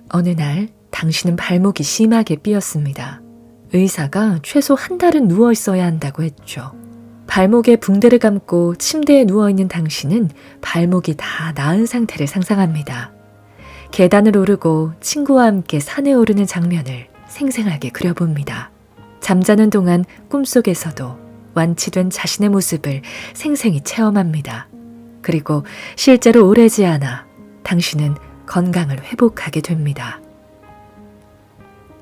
어느 날 당신은 발목이 심하게 삐었습니다. 의사가 최소 한 달은 누워 있어야 한다고 했죠. 발목에 붕대를 감고 침대에 누워있는 당신은 발목이 다 나은 상태를 상상합니다. 계단을 오르고 친구와 함께 산에 오르는 장면을 생생하게 그려봅니다. 잠자는 동안 꿈속에서도 완치된 자신의 모습을 생생히 체험합니다. 그리고 실제로 오래지 않아 당신은 건강을 회복하게 됩니다.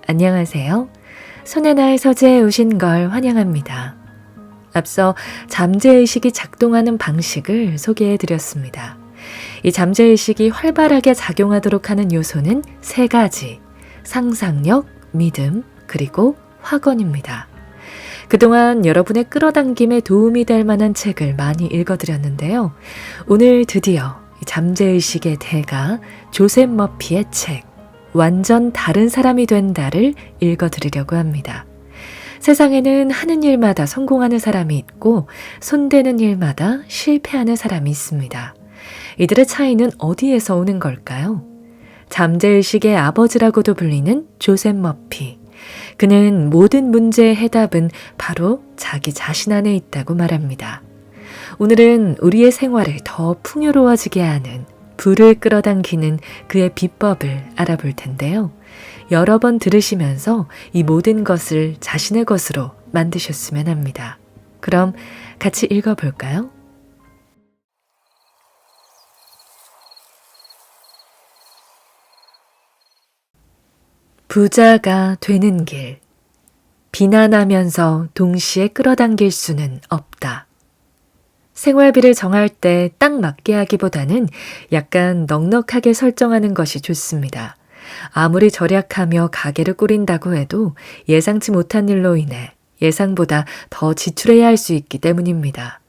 안녕하세요. 손의 날 서재에 오신 걸 환영합니다. 앞서 잠재의식이 작동하는 방식을 소개해드렸습니다. 이 잠재의식이 활발하게 작용하도록 하는 요소는 3가지, 상상력, 믿음, 그리고 확언입니다. 그동안 여러분의 끌어당김에 도움이 될 만한 책을 많이 읽어드렸는데요. 오늘 드디어 이 잠재의식의 대가 조셉 머피의 책 완전 다른 사람이 된다를 읽어드리려고 합니다. 세상에는 하는 일마다 성공하는 사람이 있고 손대는 일마다 실패하는 사람이 있습니다. 이들의 차이는 어디에서 오는 걸까요? 잠재의식의 아버지라고도 불리는 조셉 머피. 그는 모든 문제의 해답은 바로 자기 자신 안에 있다고 말합니다. 오늘은 우리의 생활을 더 풍요로워지게 하는 불을 끌어당기는 그의 비법을 알아볼 텐데요. 여러 번 들으시면서 이 모든 것을 자신의 것으로 만드셨으면 합니다. 그럼 같이 읽어볼까요? 부자가 되는 길. 비난하면서 동시에 끌어당길 수는 없다. 생활비를 정할 때 딱 맞게 하기보다는 약간 넉넉하게 설정하는 것이 좋습니다. 아무리 절약하며 가게를 꾸린다고 해도 예상치 못한 일로 인해 예상보다 더 지출해야 할 수 있기 때문입니다.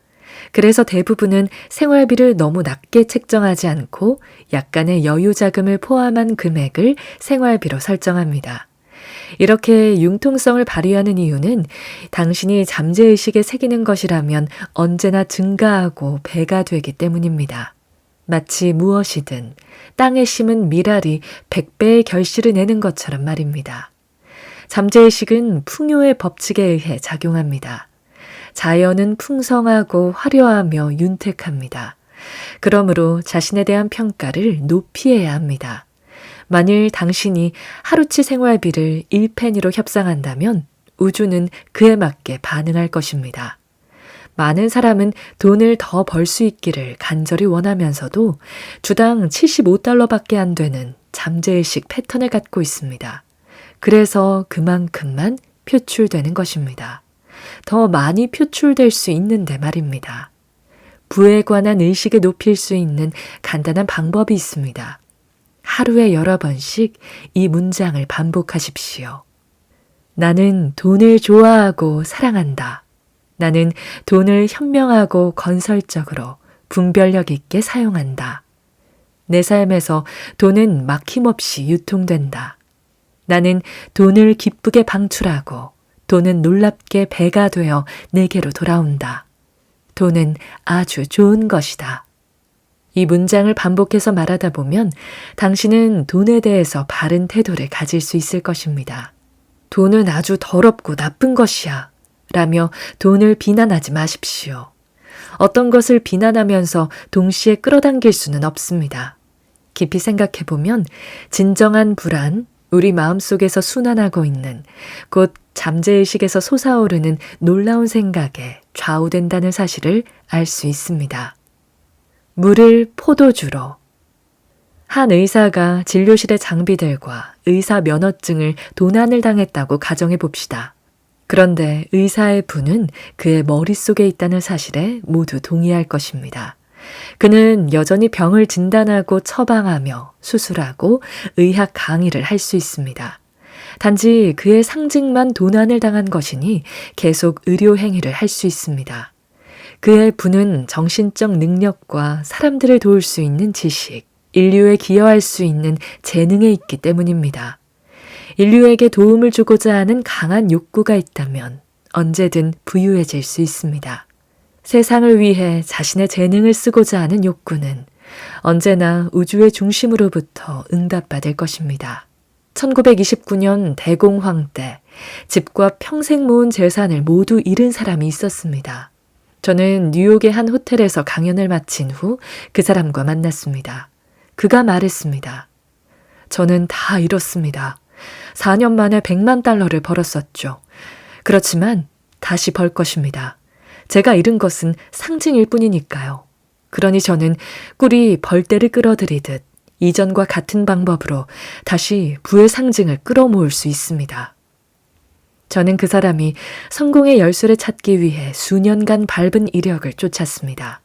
그래서 대부분은 생활비를 너무 낮게 책정하지 않고 약간의 여유 자금을 포함한 금액을 생활비로 설정합니다. 이렇게 융통성을 발휘하는 이유는 당신이 잠재의식에 새기는 것이라면 언제나 증가하고 배가 되기 때문입니다. 마치 무엇이든 땅에 심은 밀알이 100배의 결실을 내는 것처럼 말입니다. 잠재의식은 풍요의 법칙에 의해 작용합니다. 자연은 풍성하고 화려하며 윤택합니다. 그러므로 자신에 대한 평가를 높이 해야 합니다. 만일 당신이 하루치 생활비를 1페니로 협상한다면 우주는 그에 맞게 반응할 것입니다. 많은 사람은 돈을 더 벌 수 있기를 간절히 원하면서도 주당 75달러밖에 안 되는 잠재의식 패턴을 갖고 있습니다. 그래서 그만큼만 표출되는 것입니다. 더 많이 표출될 수 있는데 말입니다. 부에 관한 의식을 높일 수 있는 간단한 방법이 있습니다. 하루에 여러 번씩 이 문장을 반복하십시오. 나는 돈을 좋아하고 사랑한다. 나는 돈을 현명하고 건설적으로 분별력 있게 사용한다. 내 삶에서 돈은 막힘없이 유통된다. 나는 돈을 기쁘게 방출하고 돈은 놀랍게 배가 되어 내게로 돌아온다. 돈은 아주 좋은 것이다. 이 문장을 반복해서 말하다 보면 당신은 돈에 대해서 바른 태도를 가질 수 있을 것입니다. 돈은 아주 더럽고 나쁜 것이야 라며 돈을 비난하지 마십시오. 어떤 것을 비난하면서 동시에 끌어당길 수는 없습니다. 깊이 생각해보면 진정한 불안, 우리 마음속에서 순환하고 있는 곧 잠재의식에서 솟아오르는 놀라운 생각에 좌우된다는 사실을 알 수 있습니다. 물을 포도주로. 한 의사가 진료실의 장비들과 의사 면허증을 도난을 당했다고 가정해 봅시다. 그런데 의사의 부는 그의 머릿속에 있다는 사실에 모두 동의할 것입니다. 그는 여전히 병을 진단하고 처방하며 수술하고 의학 강의를 할 수 있습니다. 단지 그의 상징만 도난을 당한 것이니 계속 의료 행위를 할 수 있습니다. 그의 부는 정신적 능력과 사람들을 도울 수 있는 지식, 인류에 기여할 수 있는 재능에 있기 때문입니다. 인류에게 도움을 주고자 하는 강한 욕구가 있다면 언제든 부유해질 수 있습니다. 세상을 위해 자신의 재능을 쓰고자 하는 욕구는 언제나 우주의 중심으로부터 응답받을 것입니다. 1929년 대공황 때 집과 평생 모은 재산을 모두 잃은 사람이 있었습니다. 저는 뉴욕의 한 호텔에서 강연을 마친 후 그 사람과 만났습니다. 그가 말했습니다. 저는 다 잃었습니다. 4년 만에 100만 달러를 벌었었죠. 그렇지만 다시 벌 것입니다. 제가 잃은 것은 상징일 뿐이니까요. 그러니 저는 꿀이 벌떼를 끌어들이듯 이전과 같은 방법으로 다시 부의 상징을 끌어모을 수 있습니다. 저는 그 사람이 성공의 열쇠를 찾기 위해 수년간 밟은 이력을 쫓았습니다.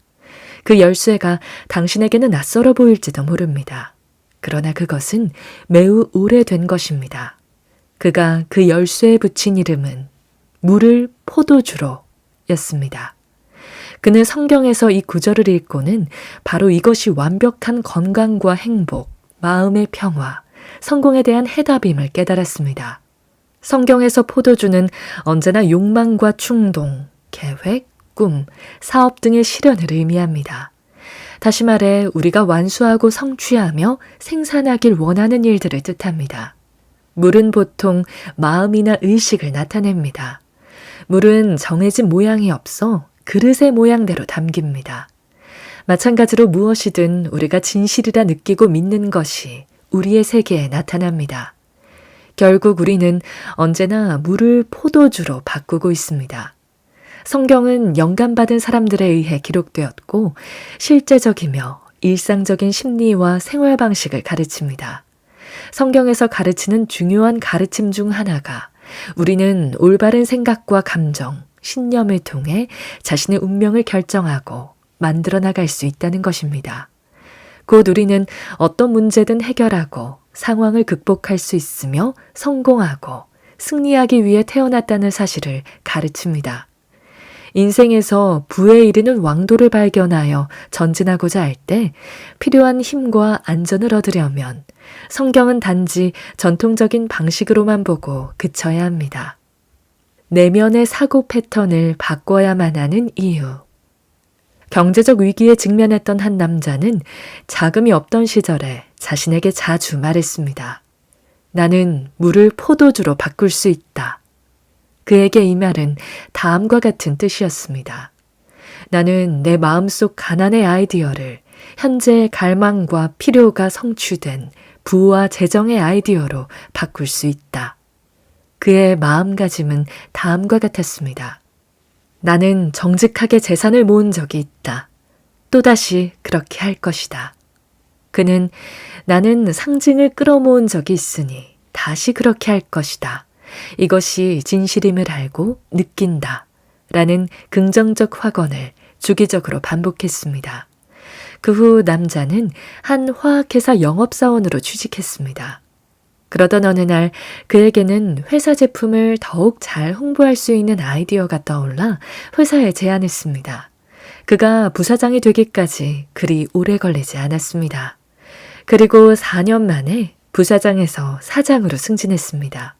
그 열쇠가 당신에게는 낯설어 보일지도 모릅니다. 그러나 그것은 매우 오래된 것입니다. 그가 그 열쇠에 붙인 이름은 물을 포도주로 였습니다. 그는 성경에서 이 구절을 읽고는 바로 이것이 완벽한 건강과 행복, 마음의 평화, 성공에 대한 해답임을 깨달았습니다. 성경에서 포도주는 언제나 욕망과 충동, 계획, 꿈, 사업 등의 실현을 의미합니다. 다시 말해 우리가 완수하고 성취하며 생산하길 원하는 일들을 뜻합니다. 물은 보통 마음이나 의식을 나타냅니다. 물은 정해진 모양이 없어 그릇의 모양대로 담깁니다. 마찬가지로 무엇이든 우리가 진실이라 느끼고 믿는 것이 우리의 세계에 나타납니다. 결국 우리는 언제나 물을 포도주로 바꾸고 있습니다. 성경은 영감받은 사람들에 의해 기록되었고 실제적이며 일상적인 심리와 생활 방식을 가르칩니다. 성경에서 가르치는 중요한 가르침 중 하나가 우리는 올바른 생각과 감정, 신념을 통해 자신의 운명을 결정하고 만들어 나갈 수 있다는 것입니다. 곧 우리는 어떤 문제든 해결하고 상황을 극복할 수 있으며 성공하고 승리하기 위해 태어났다는 사실을 가르칩니다. 인생에서 부에 이르는 왕도를 발견하여 전진하고자 할 때 필요한 힘과 안전을 얻으려면 성경은 단지 전통적인 방식으로만 보고 그쳐야 합니다. 내면의 사고 패턴을 바꿔야만 하는 이유. 경제적 위기에 직면했던 한 남자는 자금이 없던 시절에 자신에게 자주 말했습니다. 나는 물을 포도주로 바꿀 수 있다. 그에게 이 말은 다음과 같은 뜻이었습니다. 나는 내 마음속 가난의 아이디어를 현재의 갈망과 필요가 성취된 부와 재정의 아이디어로 바꿀 수 있다. 그의 마음가짐은 다음과 같았습니다. 나는 정직하게 재산을 모은 적이 있다. 또다시 그렇게 할 것이다. 그는 나는 상징을 끌어모은 적이 있으니 다시 그렇게 할 것이다. 이것이 진실임을 알고 느낀다. 라는 긍정적 확언을 주기적으로 반복했습니다. 그 후 남자는 한 화학회사 영업사원으로 취직했습니다. 그러던 어느 날 그에게는 회사 제품을 더욱 잘 홍보할 수 있는 아이디어가 떠올라 회사에 제안했습니다. 그가 부사장이 되기까지 그리 오래 걸리지 않았습니다. 그리고 4년 만에 부사장에서 사장으로 승진했습니다.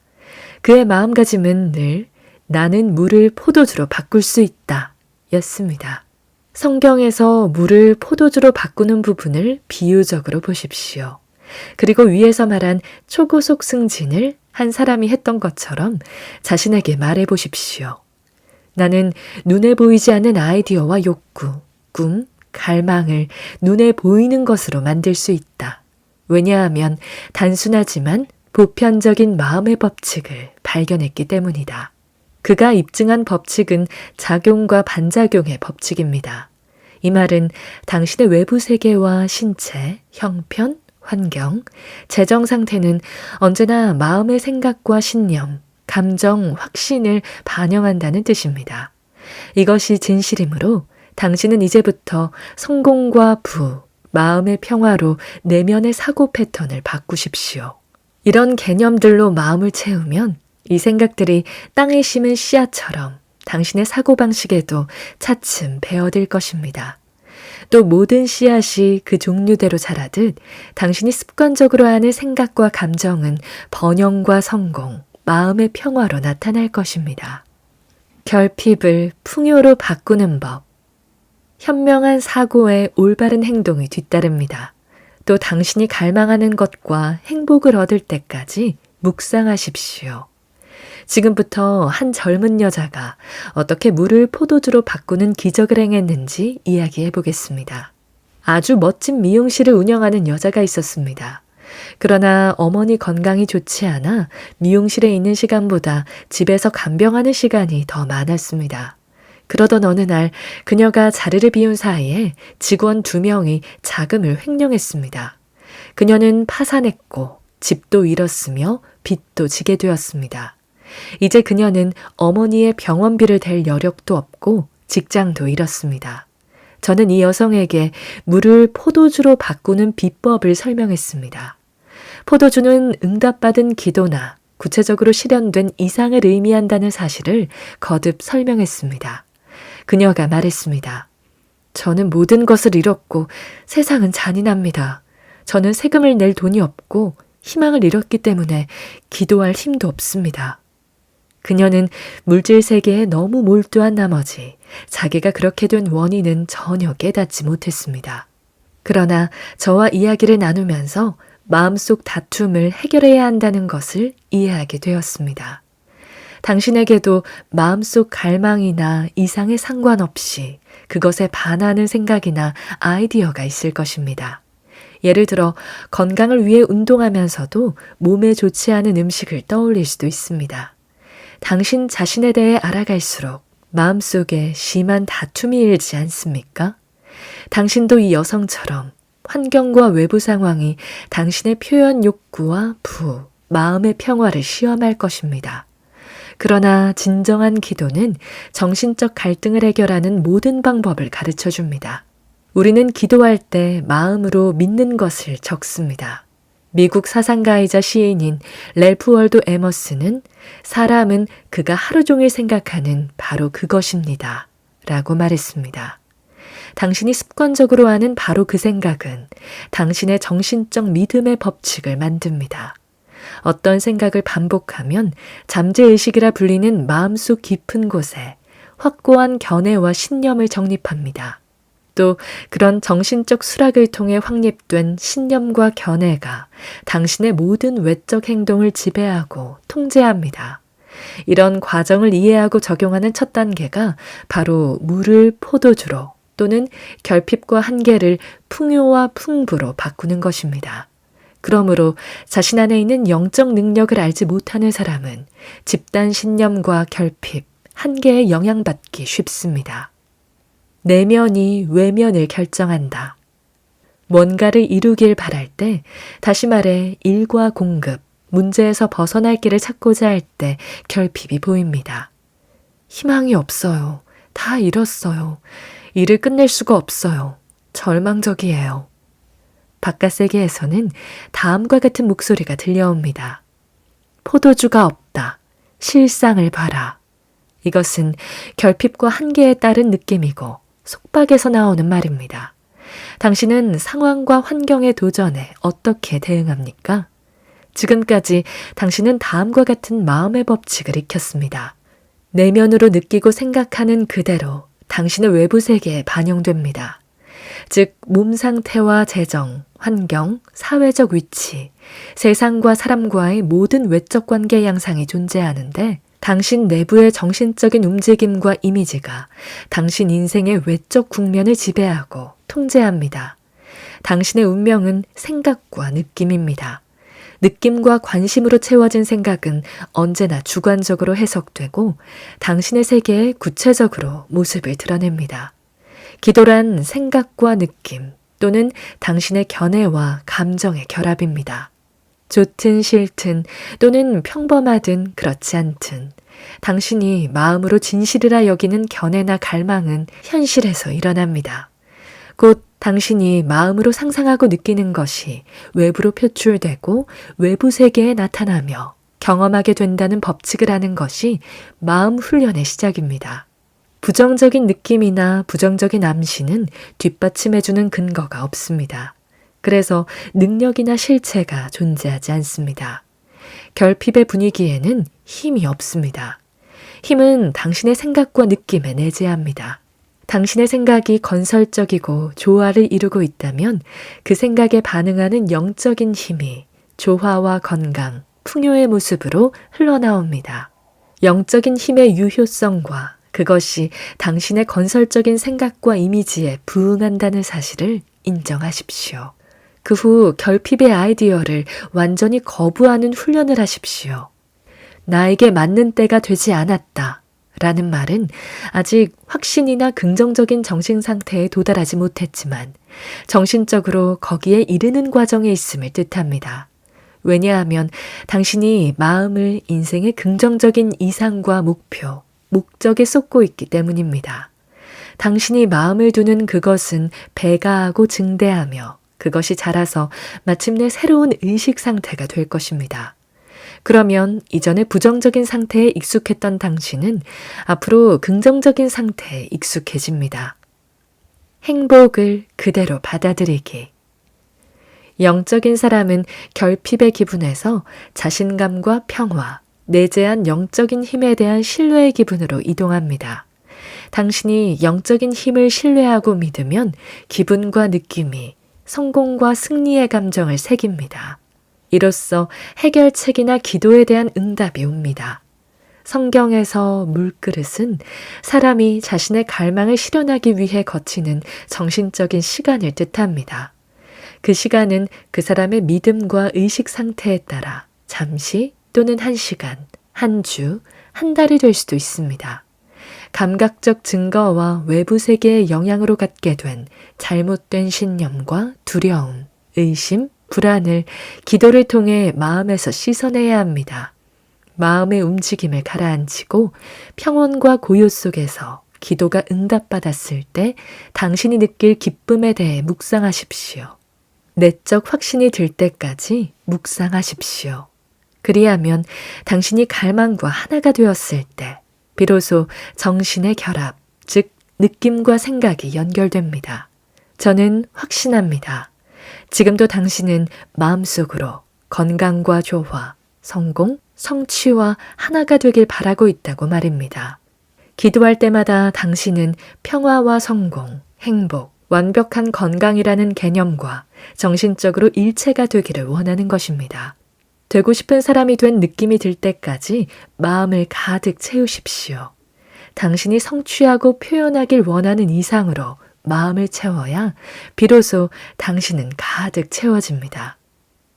그의 마음가짐은 늘 나는 물을 포도주로 바꿀 수 있다 였습니다. 성경에서 물을 포도주로 바꾸는 부분을 비유적으로 보십시오. 그리고 위에서 말한 초고속 승진을 한 사람이 했던 것처럼 자신에게 말해 보십시오. 나는 눈에 보이지 않는 아이디어와 욕구, 꿈, 갈망을 눈에 보이는 것으로 만들 수 있다. 왜냐하면 단순하지만 보편적인 마음의 법칙을 발견했기 때문이다. 그가 입증한 법칙은 작용과 반작용의 법칙입니다. 이 말은 당신의 외부 세계와 신체, 형편, 환경, 재정 상태는 언제나 마음의 생각과 신념, 감정, 확신을 반영한다는 뜻입니다. 이것이 진실이므로 당신은 이제부터 성공과 부, 마음의 평화로 내면의 사고 패턴을 바꾸십시오. 이런 개념들로 마음을 채우면 이 생각들이 땅에 심은 씨앗처럼 당신의 사고방식에도 차츰 배어들 것입니다. 또 모든 씨앗이 그 종류대로 자라듯 당신이 습관적으로 하는 생각과 감정은 번영과 성공, 마음의 평화로 나타날 것입니다. 결핍을 풍요로 바꾸는 법. 현명한 사고에 올바른 행동이 뒤따릅니다. 또 당신이 갈망하는 것과 행복을 얻을 때까지 묵상하십시오. 지금부터 한 젊은 여자가 어떻게 물을 포도주로 바꾸는 기적을 행했는지 이야기해 보겠습니다. 아주 멋진 미용실을 운영하는 여자가 있었습니다. 그러나 어머니 건강이 좋지 않아 미용실에 있는 시간보다 집에서 간병하는 시간이 더 많았습니다. 그러던 어느 날 그녀가 자리를 비운 사이에 직원 2명이 자금을 횡령했습니다. 그녀는 파산했고 집도 잃었으며 빚도 지게 되었습니다. 이제 그녀는 어머니의 병원비를 댈 여력도 없고 직장도 잃었습니다. 저는 이 여성에게 물을 포도주로 바꾸는 비법을 설명했습니다. 포도주는 응답받은 기도나 구체적으로 실현된 이상을 의미한다는 사실을 거듭 설명했습니다. 그녀가 말했습니다. 저는 모든 것을 잃었고 세상은 잔인합니다. 저는 세금을 낼 돈이 없고 희망을 잃었기 때문에 기도할 힘도 없습니다. 그녀는 물질 세계에 너무 몰두한 나머지 자기가 그렇게 된 원인은 전혀 깨닫지 못했습니다. 그러나 저와 이야기를 나누면서 마음속 다툼을 해결해야 한다는 것을 이해하게 되었습니다. 당신에게도 마음속 갈망이나 이상에 상관없이 그것에 반하는 생각이나 아이디어가 있을 것입니다. 예를 들어 건강을 위해 운동하면서도 몸에 좋지 않은 음식을 떠올릴 수도 있습니다. 당신 자신에 대해 알아갈수록 마음속에 심한 다툼이 일지 않습니까? 당신도 이 여성처럼 환경과 외부 상황이 당신의 표현 욕구와 마음의 평화를 시험할 것입니다. 그러나 진정한 기도는 정신적 갈등을 해결하는 모든 방법을 가르쳐 줍니다. 우리는 기도할 때 마음으로 믿는 것을 적습니다. 미국 사상가이자 시인인 랠프 월도 에머스는 사람은 그가 하루 종일 생각하는 바로 그것입니다. 라고 말했습니다. 당신이 습관적으로 하는 바로 그 생각은 당신의 정신적 믿음의 법칙을 만듭니다. 어떤 생각을 반복하면 잠재의식이라 불리는 마음속 깊은 곳에 확고한 견해와 신념을 정립합니다. 또 그런 정신적 수락을 통해 확립된 신념과 견해가 당신의 모든 외적 행동을 지배하고 통제합니다. 이런 과정을 이해하고 적용하는 첫 단계가 바로 물을 포도주로 또는 결핍과 한계를 풍요와 풍부로 바꾸는 것입니다. 그러므로 자신 안에 있는 영적 능력을 알지 못하는 사람은 집단 신념과 결핍, 한계에 영향받기 쉽습니다. 내면이 외면을 결정한다. 뭔가를 이루길 바랄 때, 다시 말해 일과 공급, 문제에서 벗어날 길을 찾고자 할 때 결핍이 보입니다. 희망이 없어요. 다 잃었어요. 일을 끝낼 수가 없어요. 절망적이에요. 바깥 세계에서는 다음과 같은 목소리가 들려옵니다. 포도주가 없다. 실상을 봐라. 이것은 결핍과 한계에 따른 느낌이고 속박에서 나오는 말입니다. 당신은 상황과 환경의 도전에 어떻게 대응합니까? 지금까지 당신은 다음과 같은 마음의 법칙을 익혔습니다. 내면으로 느끼고 생각하는 그대로 당신의 외부 세계에 반영됩니다. 즉, 몸 상태와 재정, 환경, 사회적 위치, 세상과 사람과의 모든 외적 관계 양상이 존재하는데 당신 내부의 정신적인 움직임과 이미지가 당신 인생의 외적 국면을 지배하고 통제합니다. 당신의 운명은 생각과 느낌입니다. 느낌과 관심으로 채워진 생각은 언제나 주관적으로 해석되고 당신의 세계에 구체적으로 모습을 드러냅니다. 기도란 생각과 느낌 또는 당신의 견해와 감정의 결합입니다. 좋든 싫든 또는 평범하든 그렇지 않든 당신이 마음으로 진실이라 여기는 견해나 갈망은 현실에서 일어납니다. 곧 당신이 마음으로 상상하고 느끼는 것이 외부로 표출되고 외부 세계에 나타나며 경험하게 된다는 법칙을 아는 것이 마음 훈련의 시작입니다. 부정적인 느낌이나 부정적인 암시는 뒷받침해주는 근거가 없습니다. 그래서 능력이나 실체가 존재하지 않습니다. 결핍의 분위기에는 힘이 없습니다. 힘은 당신의 생각과 느낌에 내재합니다. 당신의 생각이 건설적이고 조화를 이루고 있다면 그 생각에 반응하는 영적인 힘이 조화와 건강, 풍요의 모습으로 흘러나옵니다. 영적인 힘의 유효성과 그것이 당신의 건설적인 생각과 이미지에 부응한다는 사실을 인정하십시오. 그 후 결핍의 아이디어를 완전히 거부하는 훈련을 하십시오. 나에게 맞는 때가 되지 않았다 라는 말은 아직 확신이나 긍정적인 정신 상태에 도달하지 못했지만 정신적으로 거기에 이르는 과정에 있음을 뜻합니다. 왜냐하면 당신이 마음을 인생의 긍정적인 이상과 목표, 목적에 쏟고 있기 때문입니다. 당신이 마음을 두는 그것은 배가하고 증대하며 그것이 자라서 마침내 새로운 의식 상태가 될 것입니다. 그러면 이전에 부정적인 상태에 익숙했던 당신은 앞으로 긍정적인 상태에 익숙해집니다. 행복을 그대로 받아들이기. 영적인 사람은 결핍의 기분에서 자신감과 평화, 내재한 영적인 힘에 대한 신뢰의 기분으로 이동합니다. 당신이 영적인 힘을 신뢰하고 믿으면 기분과 느낌이 성공과 승리의 감정을 새깁니다. 이로써 해결책이나 기도에 대한 응답이 옵니다. 성경에서 물그릇은 사람이 자신의 갈망을 실현하기 위해 거치는 정신적인 시간을 뜻합니다. 그 시간은 그 사람의 믿음과 의식 상태에 따라 잠시 또는 1시간, 한 주, 한 달이 될 수도 있습니다. 감각적 증거와 외부 세계의 영향으로 갖게 된 잘못된 신념과 두려움, 의심, 불안을 기도를 통해 마음에서 씻어내야 합니다. 마음의 움직임을 가라앉히고 평온과 고요 속에서 기도가 응답받았을 때 당신이 느낄 기쁨에 대해 묵상하십시오. 내적 확신이 들 때까지 묵상하십시오. 그리하면 당신이 갈망과 하나가 되었을 때 비로소 정신의 결합, 즉 느낌과 생각이 연결됩니다. 저는 확신합니다. 지금도 당신은 마음속으로 건강과 조화, 성공, 성취와 하나가 되길 바라고 있다고 말입니다. 기도할 때마다 당신은 평화와 성공, 행복, 완벽한 건강이라는 개념과 정신적으로 일체가 되기를 원하는 것입니다. 되고 싶은 사람이 된 느낌이 들 때까지 마음을 가득 채우십시오. 당신이 성취하고 표현하길 원하는 이상으로 마음을 채워야 비로소 당신은 가득 채워집니다.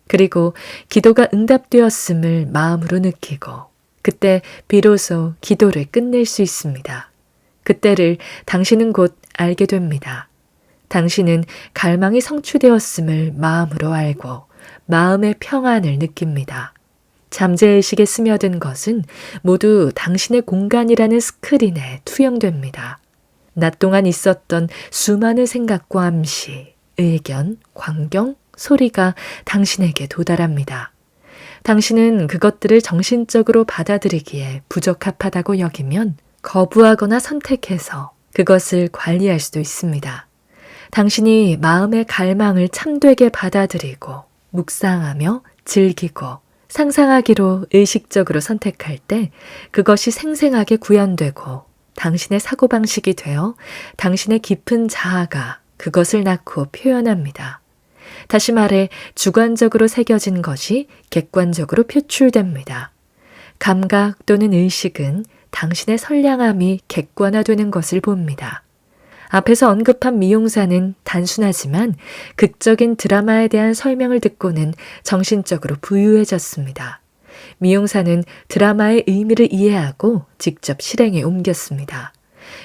그리고 기도가 응답되었음을 마음으로 느끼고 그때 비로소 기도를 끝낼 수 있습니다. 그때를 당신은 곧 알게 됩니다. 당신은 갈망이 성취되었음을 마음으로 알고 마음의 평안을 느낍니다. 잠재의식에 스며든 것은 모두 당신의 공간이라는 스크린에 투영됩니다. 낮 동안 있었던 수많은 생각과 암시, 의견, 광경, 소리가 당신에게 도달합니다. 당신은 그것들을 정신적으로 받아들이기에 부적합하다고 여기면 거부하거나 선택해서 그것을 관리할 수도 있습니다. 당신이 마음의 갈망을 참되게 받아들이고 묵상하며 즐기고 상상하기로 의식적으로 선택할 때 그것이 생생하게 구현되고 당신의 사고방식이 되어 당신의 깊은 자아가 그것을 낳고 표현합니다. 다시 말해 주관적으로 새겨진 것이 객관적으로 표출됩니다. 감각 또는 의식은 당신의 선량함이 객관화되는 것을 봅니다. 앞에서 언급한 미용사는 단순하지만 극적인 드라마에 대한 설명을 듣고는 정신적으로 부유해졌습니다. 미용사는 드라마의 의미를 이해하고 직접 실행에 옮겼습니다.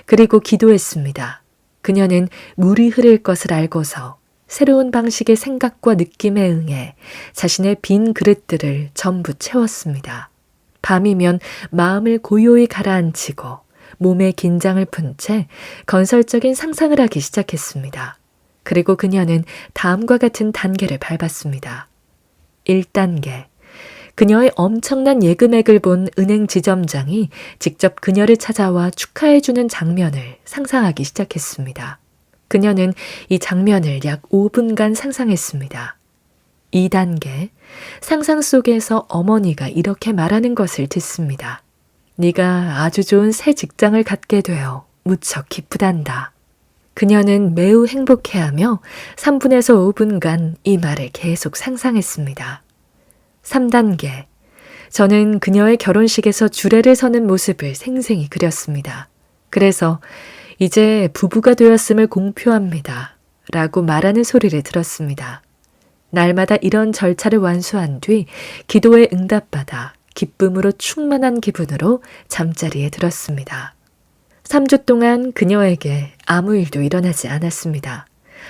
그리고 기도했습니다. 그녀는 물이 흐를 것을 알고서 새로운 방식의 생각과 느낌에 응해 자신의 빈 그릇들을 전부 채웠습니다. 밤이면 마음을 고요히 가라앉히고 몸에 긴장을 푼 채 건설적인 상상을 하기 시작했습니다. 그리고 그녀는 다음과 같은 단계를 밟았습니다. 1단계. 그녀의 엄청난 예금액을 본 은행 지점장이 직접 그녀를 찾아와 축하해주는 장면을 상상하기 시작했습니다. 그녀는 이 장면을 약 5분간 상상했습니다. 2단계. 상상 속에서 어머니가 이렇게 말하는 것을 듣습니다. 네가 아주 좋은 새 직장을 갖게 되어 무척 기쁘단다. 그녀는 매우 행복해하며 3분에서 5분간 이 말을 계속 상상했습니다. 3단계. 저는 그녀의 결혼식에서 주례를 서는 모습을 생생히 그렸습니다. 그래서 이제 부부가 되었음을 공표합니다. 라고 말하는 소리를 들었습니다. 날마다 이런 절차를 완수한 뒤 기도에 응답받아 기쁨으로 충만한 기분으로 잠자리에 들었습니다. 3주 동안 그녀에게 아무 일도 일어나지 않았습니다.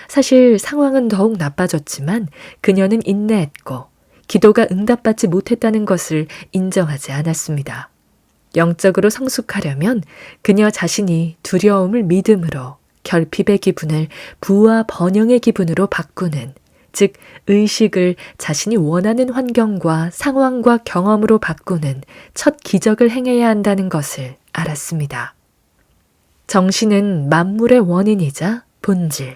사실 상황은 더욱 나빠졌지만 그녀는 인내했고 기도가 응답받지 못했다는 것을 인정하지 않았습니다. 영적으로 성숙하려면 그녀 자신이 두려움을 믿음으로, 결핍의 기분을 부와 번영의 기분으로 바꾸는, 즉 의식을 자신이 원하는 환경과 상황과 경험으로 바꾸는 첫 기적을 행해야 한다는 것을 알았습니다. 정신은 만물의 원인이자 본질.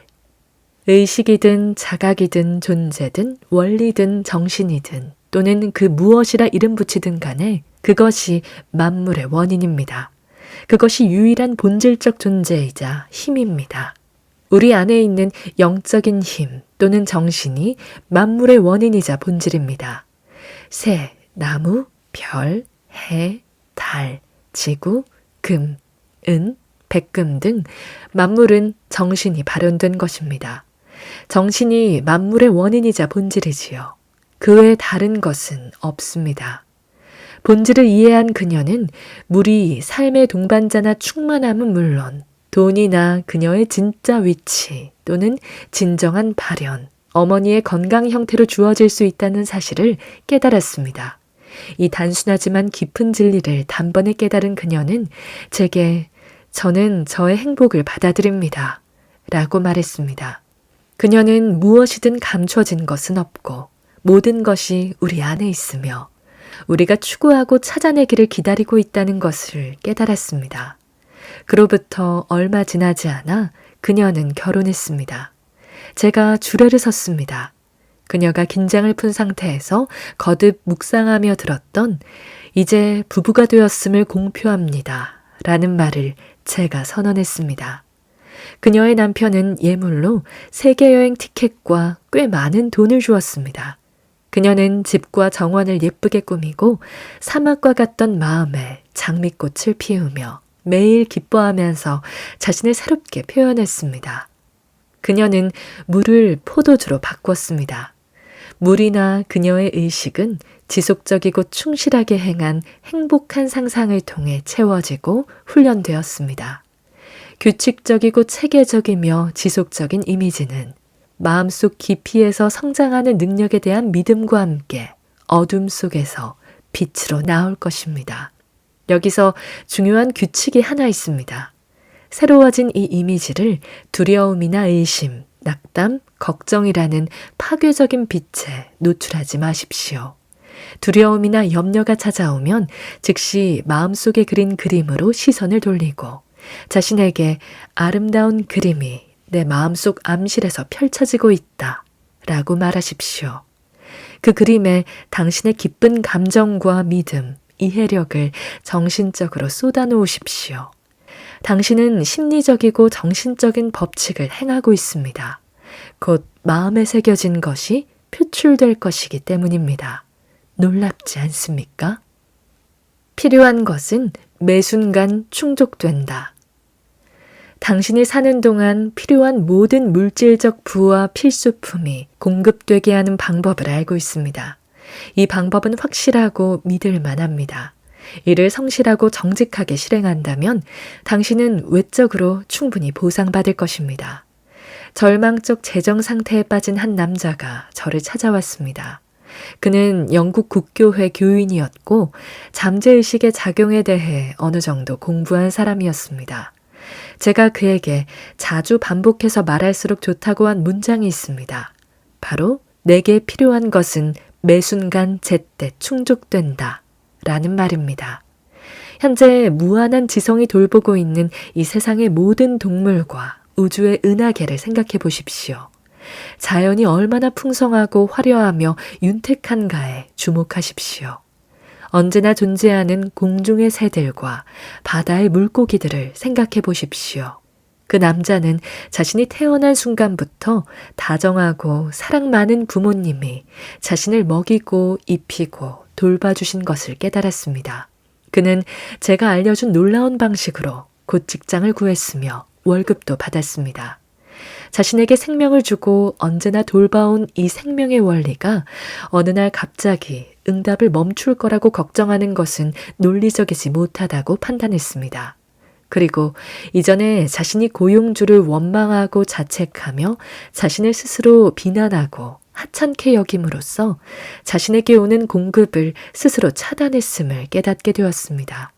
의식이든 자각이든 존재든 원리든 정신이든 또는 그 무엇이라 이름 붙이든 간에 그것이 만물의 원인입니다. 그것이 유일한 본질적 존재이자 힘입니다. 우리 안에 있는 영적인 힘 또는 정신이 만물의 원인이자 본질입니다. 새, 나무, 별, 해, 달, 지구, 금, 은, 백금 등 만물은 정신이 발현된 것입니다. 정신이 만물의 원인이자 본질이지요. 그 외에 다른 것은 없습니다. 본질을 이해한 그녀는 물이 삶의 동반자나 충만함은 물론 돈이나 그녀의 진짜 위치 또는 진정한 발현, 어머니의 건강 형태로 주어질 수 있다는 사실을 깨달았습니다. 이 단순하지만 깊은 진리를 단번에 깨달은 그녀는 제게 저는 저의 행복을 받아들입니다. 라고 말했습니다. 그녀는 무엇이든 감춰진 것은 없고 모든 것이 우리 안에 있으며 우리가 추구하고 찾아내기를 기다리고 있다는 것을 깨달았습니다. 그로부터 얼마 지나지 않아 그녀는 결혼했습니다. 제가 주례를 섰습니다. 그녀가 긴장을 푼 상태에서 거듭 묵상하며 들었던 이제 부부가 되었음을 공표합니다. 라는 말을 제가 선언했습니다. 그녀의 남편은 예물로 세계여행 티켓과 꽤 많은 돈을 주었습니다. 그녀는 집과 정원을 예쁘게 꾸미고 사막과 같던 마음에 장미꽃을 피우며 매일 기뻐하면서 자신을 새롭게 표현했습니다. 그녀는 물을 포도주로 바꿨습니다. 물이나 그녀의 의식은 지속적이고 충실하게 행한 행복한 상상을 통해 채워지고 훈련되었습니다. 규칙적이고 체계적이며 지속적인 이미지는 마음속 깊이에서 성장하는 능력에 대한 믿음과 함께 어둠 속에서 빛으로 나올 것입니다. 여기서 중요한 규칙이 하나 있습니다. 새로워진 이 이미지를 두려움이나 의심, 낙담, 걱정이라는 파괴적인 빛에 노출하지 마십시오. 두려움이나 염려가 찾아오면 즉시 마음속에 그린 그림으로 시선을 돌리고 자신에게 아름다운 그림이 내 마음속 암실에서 펼쳐지고 있다 라고 말하십시오. 그 그림에 당신의 기쁜 감정과 믿음, 이해력을 정신적으로 쏟아놓으십시오. 당신은 심리적이고 정신적인 법칙을 행하고 있습니다. 곧 마음에 새겨진 것이 표출될 것이기 때문입니다. 놀랍지 않습니까? 필요한 것은 매 순간 충족된다. 당신이 사는 동안 필요한 모든 물질적 부와 필수품이 공급되게 하는 방법을 알고 있습니다. 이 방법은 확실하고 믿을 만합니다. 이를 성실하고 정직하게 실행한다면 당신은 외적으로 충분히 보상받을 것입니다. 절망적 재정 상태에 빠진 한 남자가 저를 찾아왔습니다. 그는 영국 국교회 교인이었고 잠재의식의 작용에 대해 어느 정도 공부한 사람이었습니다. 제가 그에게 자주 반복해서 말할수록 좋다고 한 문장이 있습니다. 바로 내게 필요한 것은 매 순간 제때 충족된다 라는 말입니다. 현재 무한한 지성이 돌보고 있는 이 세상의 모든 동물과 우주의 은하계를 생각해 보십시오. 자연이 얼마나 풍성하고 화려하며 윤택한가에 주목하십시오. 언제나 존재하는 공중의 새들과 바다의 물고기들을 생각해 보십시오. 그 남자는 자신이 태어난 순간부터 다정하고 사랑 많은 부모님이 자신을 먹이고 입히고 돌봐주신 것을 깨달았습니다. 그는 제가 알려준 놀라운 방식으로 곧 직장을 구했으며 월급도 받았습니다. 자신에게 생명을 주고 언제나 돌봐온 이 생명의 원리가 어느 날 갑자기 응답을 멈출 거라고 걱정하는 것은 논리적이지 못하다고 판단했습니다. 그리고 이전에 자신이 고용주를 원망하고 자책하며 자신을 스스로 비난하고 하찮게 여김으로써 자신에게 오는 공급을 스스로 차단했음을 깨닫게 되었습니다.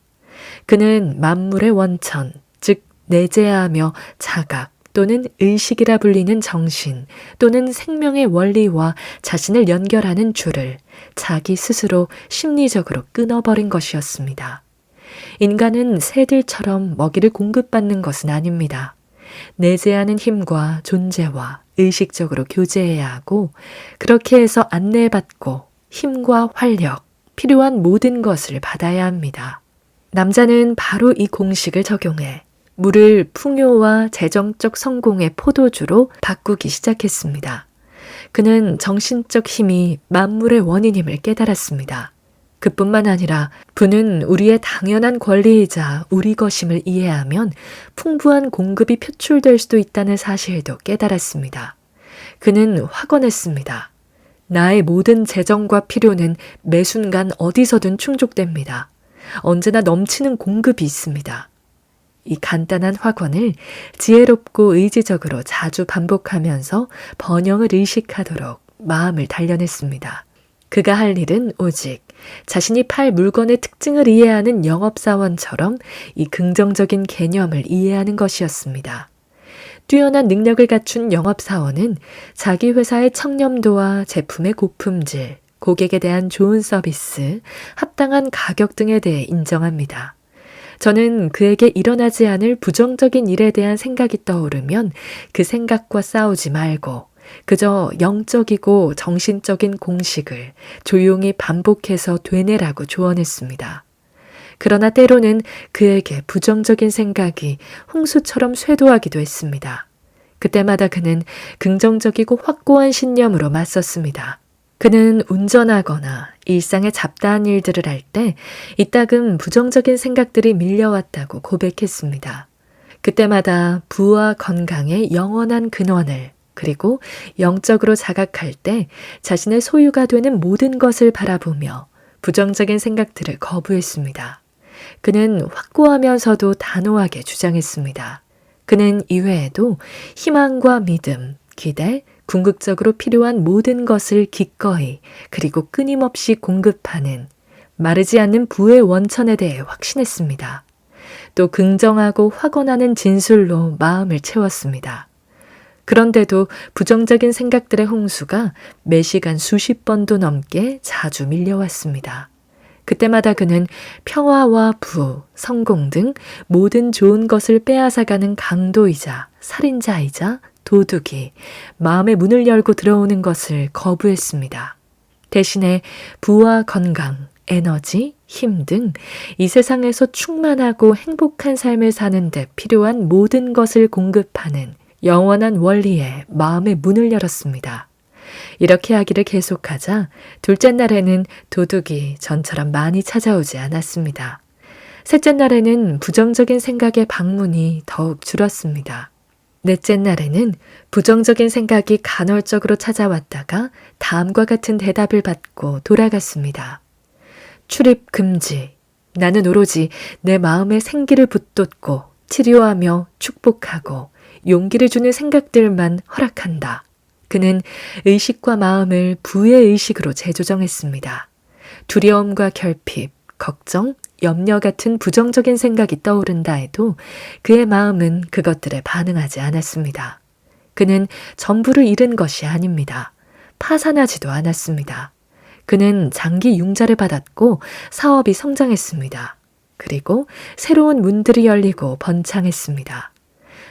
그는 만물의 원천, 즉 내재하며 자각 또는 의식이라 불리는 정신 또는 생명의 원리와 자신을 연결하는 줄을 자기 스스로 심리적으로 끊어버린 것이었습니다. 인간은 새들처럼 먹이를 공급받는 것은 아닙니다. 내재하는 힘과 존재와 의식적으로 교제해야 하고 그렇게 해서 안내받고 힘과 활력, 필요한 모든 것을 받아야 합니다. 남자는 바로 이 공식을 적용해 물을 풍요와 재정적 성공의 포도주로 바꾸기 시작했습니다. 그는 정신적 힘이 만물의 원인임을 깨달았습니다. 그뿐만 아니라 부는 우리의 당연한 권리이자 우리 것임을 이해하면 풍부한 공급이 표출될 수도 있다는 사실도 깨달았습니다. 그는 확언했습니다. 나의 모든 재정과 필요는 매 순간 어디서든 충족됩니다. 언제나 넘치는 공급이 있습니다. 이 간단한 확언을 지혜롭고 의지적으로 자주 반복하면서 번영을 의식하도록 마음을 단련했습니다. 그가 할 일은 오직 자신이 팔 물건의 특징을 이해하는 영업사원처럼 이 긍정적인 개념을 이해하는 것이었습니다. 뛰어난 능력을 갖춘 영업사원은 자기 회사의 청렴도와 제품의 고품질, 고객에 대한 좋은 서비스, 합당한 가격 등에 대해 인정합니다. 저는 그에게 일어나지 않을 부정적인 일에 대한 생각이 떠오르면 그 생각과 싸우지 말고 그저 영적이고 정신적인 공식을 조용히 반복해서 되뇌라고 조언했습니다. 그러나 때로는 그에게 부정적인 생각이 홍수처럼 쇄도하기도 했습니다. 그때마다 그는 긍정적이고 확고한 신념으로 맞섰습니다. 그는 운전하거나 일상의 잡다한 일들을 할 때 이따금 부정적인 생각들이 밀려왔다고 고백했습니다. 그때마다 부와 건강의 영원한 근원을 그리고 영적으로 자각할 때 자신의 소유가 되는 모든 것을 바라보며 부정적인 생각들을 거부했습니다. 그는 확고하면서도 단호하게 주장했습니다. 그는 이외에도 희망과 믿음, 기대, 궁극적으로 필요한 모든 것을 기꺼이 그리고 끊임없이 공급하는 마르지 않는 부의 원천에 대해 확신했습니다. 또 긍정하고 확언하는 진술로 마음을 채웠습니다. 그런데도 부정적인 생각들의 홍수가 매 시간 수십 번도 넘게 자주 밀려왔습니다. 그때마다 그는 평화와 부, 성공 등 모든 좋은 것을 빼앗아가는 강도이자 살인자이자 도둑이 마음의 문을 열고 들어오는 것을 거부했습니다. 대신에 부와 건강, 에너지, 힘 등 이 세상에서 충만하고 행복한 삶을 사는 데 필요한 모든 것을 공급하는 영원한 원리에 마음의 문을 열었습니다. 이렇게 하기를 계속하자 둘째 날에는 도둑이 전처럼 많이 찾아오지 않았습니다. 셋째 날에는 부정적인 생각의 방문이 더욱 줄었습니다. 넷째 날에는 부정적인 생각이 간헐적으로 찾아왔다가 다음과 같은 대답을 받고 돌아갔습니다. 출입 금지. 나는 오로지 내 마음의 생기를 붙돋고 치료하며 축복하고 용기를 주는 생각들만 허락한다. 그는 의식과 마음을 부의 의식으로 재조정했습니다. 두려움과 결핍, 걱정, 염려 같은 부정적인 생각이 떠오른다 해도 그의 마음은 그것들에 반응하지 않았습니다. 그는 전부를 잃은 것이 아닙니다. 파산하지도 않았습니다. 그는 장기 융자를 받았고 사업이 성장했습니다. 그리고 새로운 문들이 열리고 번창했습니다.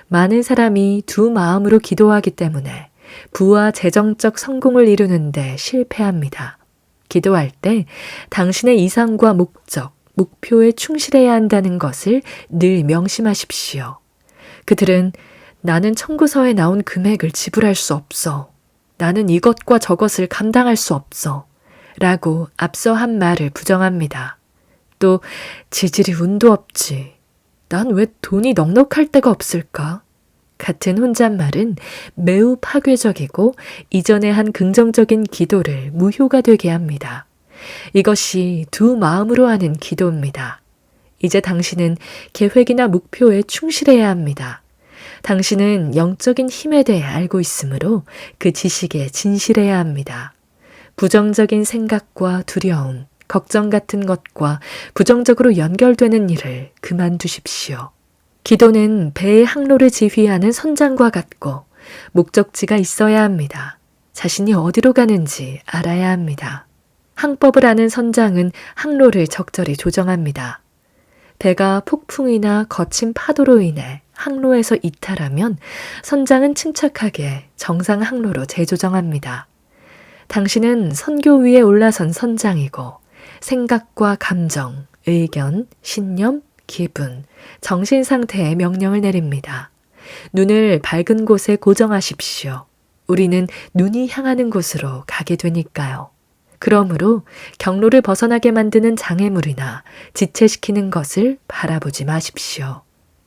많은 사람이 두 마음으로 기도하기 때문에 부와 재정적 성공을 이루는데 실패합니다. 기도할 때 당신의 이상과 목적, 목표에 충실해야 한다는 것을 늘 명심하십시오. 그들은 나는 청구서에 나온 금액을 지불할 수 없어. 나는 이것과 저것을 감당할 수 없어. 라고 앞서 한 말을 부정합니다. 또 지질이 운도 없지. 난 왜 돈이 넉넉할 데가 없을까? 같은 혼잣말은 매우 파괴적이고 이전에 한 긍정적인 기도를 무효가 되게 합니다. 이것이 두 마음으로 하는 기도입니다. 이제 당신은 계획이나 목표에 충실해야 합니다. 당신은 영적인 힘에 대해 알고 있으므로 그 지식에 진실해야 합니다. 부정적인 생각과 두려움, 걱정 같은 것과 부정적으로 연결되는 일을 그만두십시오. 기도는 배의 항로를 지휘하는 선장과 같고 목적지가 있어야 합니다. 자신이 어디로 가는지 알아야 합니다. 항법을 아는 선장은 항로를 적절히 조정합니다. 배가 폭풍이나 거친 파도로 인해 항로에서 이탈하면 선장은 침착하게 정상 항로로 재조정합니다. 당신은 선교 위에 올라선 선장이고 생각과 감정, 의견, 신념, 기분, 정신 상태에 명령을 내립니다. 눈을 밝은 곳에 고정하십시오. 우리는 눈이 향하는 곳으로 가게 되니까요. 그러므로 경로를 벗어나게 만드는 장애물이나 지체시키는 것을 바라보지 마십시오.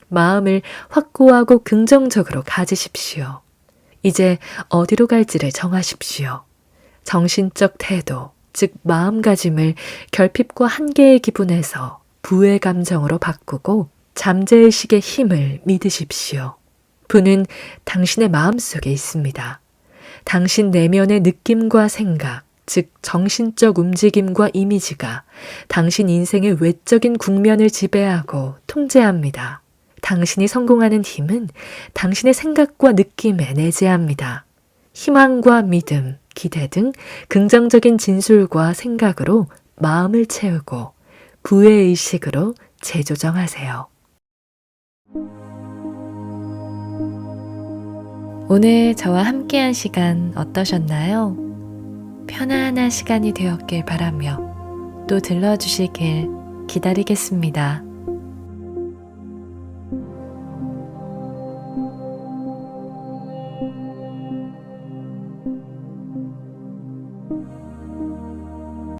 마음을 확고하고 긍정적으로 가지십시오. 이제 어디로 갈지를 정하십시오. 정신적 태도, 즉 마음가짐을 결핍과 한계의 기분에서 부의 감정으로 바꾸고 잠재의식의 힘을 믿으십시오. 부는 당신의 마음속에 있습니다. 당신 내면의 느낌과 생각, 즉 정신적 움직임과 이미지가 당신 인생의 외적인 국면을 지배하고 통제합니다. 당신이 성공하는 힘은 당신의 생각과 느낌에 내재합니다. 희망과 믿음, 기대 등 긍정적인 진술과 생각으로 마음을 채우고 부의 의식으로 재조정하세요. 오늘 저와 함께한 시간 어떠셨나요? 편안한 시간이 되었길 바라며 또 들러주시길 기다리겠습니다.